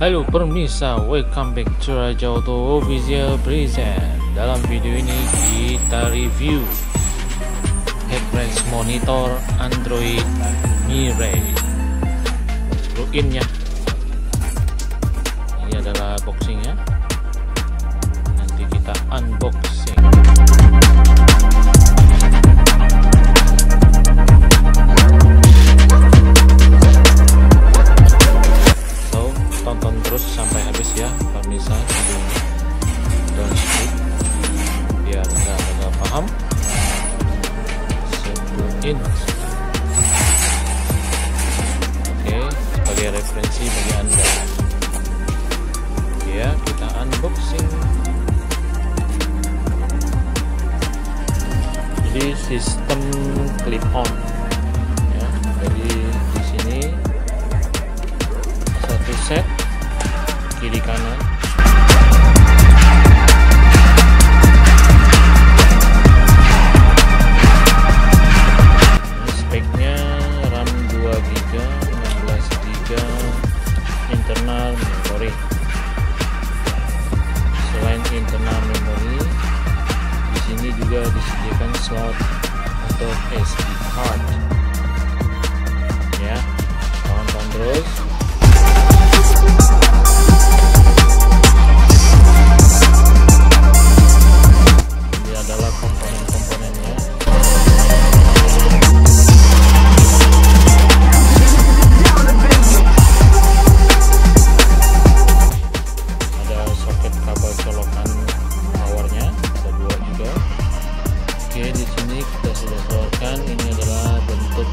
Halo permisa, welcome back to Rajaauto Official Present. Dalam video ini kita review headrest monitor Android Mirai. Screw-in ya. Ini adalah boxingnya. Nanti kita unboxing. Tonton terus sampai habis ya pemirsa, don't skip biar nggak paham. Screw-in. Oke, sebagai referensi bagi Anda ya, kita unboxing. Jadi sistem clip on ya, jadi di sini satu set kiri kanan. Ini speknya RAM 2GB, 16GB internal memory. Selain internal memory, di sini juga disediakan slot untuk SD card ya. Tonton terus. Ini adalah komponen-komponennya. Ada soket kabel colokan powernya, ada 2 juga. Oke, di sini kita sudah keluarkan. Ini adalah bentuk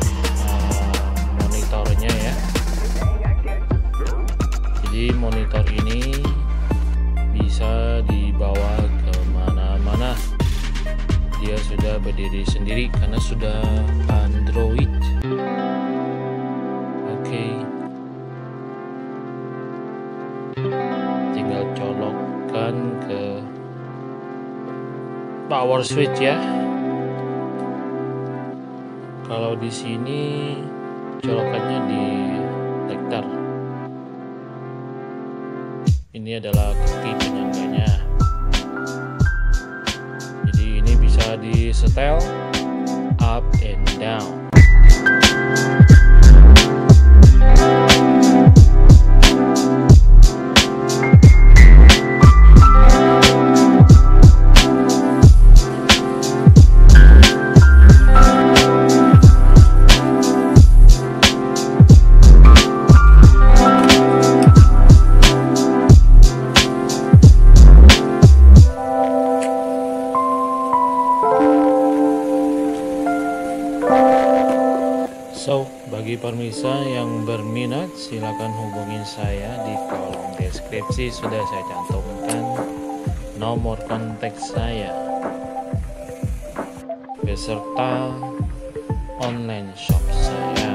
monitornya ya. Jadi monitor ini bisa dibawa ke mana-mana. Dia sudah berdiri sendiri karena sudah Android. Oke. Tinggal colokkan ke power switch ya. Kalau di sini colokannya di tektar. Ini adalah kaki penyangganya. Jadi ini bisa di setel up and down. So, bagi pemirsa yang berminat, silakan hubungi saya di kolom deskripsi. Sudah saya cantumkan nomor kontak saya beserta online shop saya.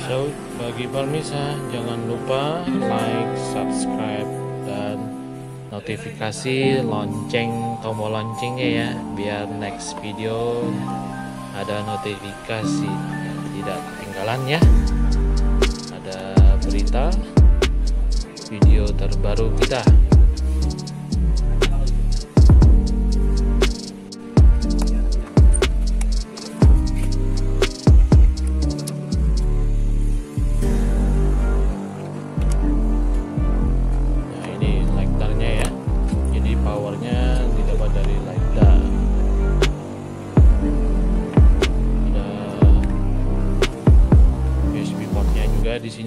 So, bagi pemirsa jangan lupa like, subscribe, dan notifikasi tombol loncengnya ya, biar next video ada notifikasi yang tidak ketinggalan ya. Ada berita video terbaru kita.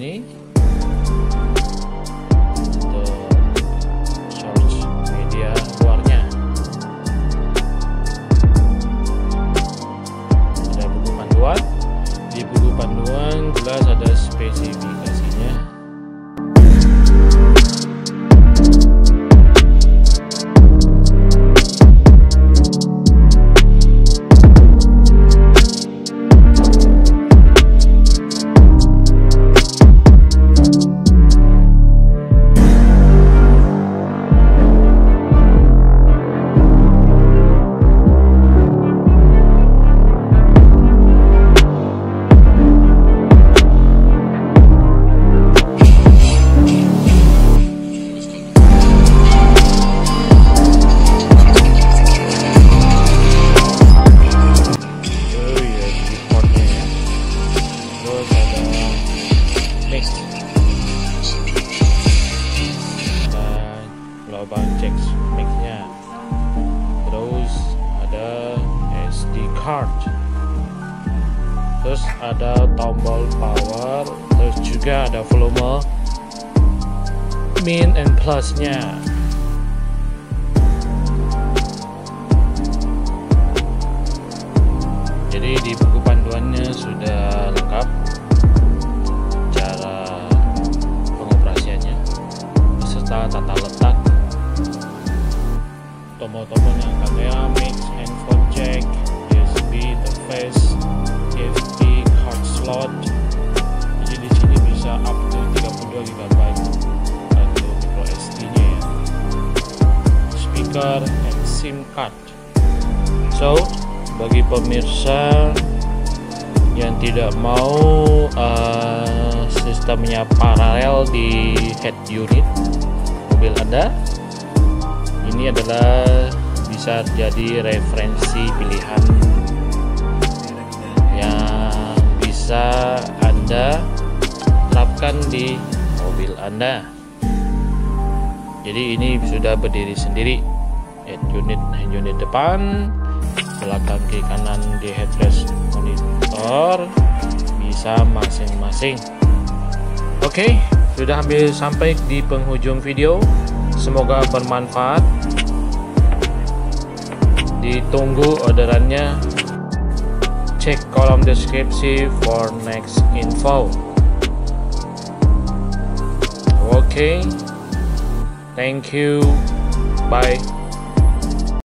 sini untuk search media luarnya. Ada buku panduan. Di buku panduan jelas ada spesifikasinya. Lubang cek mic-nya, terus ada SD card, terus ada tombol power, terus juga ada volume min and plus-nya. Jadi di buku panduannya sudah lengkap cara pengoperasiannya beserta tata letak tombol-tombolnya, kamera, mix, handphone jack, USB, interface, TFT, card slot. Jadi di sini bisa up to 32 GB untuk micro SD-nya ya. Speaker and SIM card. So, bagi pemirsa yang tidak mau sistemnya paralel di head unit mobil Anda, ini adalah bisa jadi referensi pilihan yang bisa Anda terapkan di mobil Anda. Jadi ini sudah berdiri sendiri. Head unit depan, belakang kiri kanan di headrest monitor bisa masing-masing. Oke, sudah hampir sampai di penghujung video. Semoga bermanfaat. Ditunggu orderannya. Cek kolom deskripsi for next info. Oke. Thank you. Bye.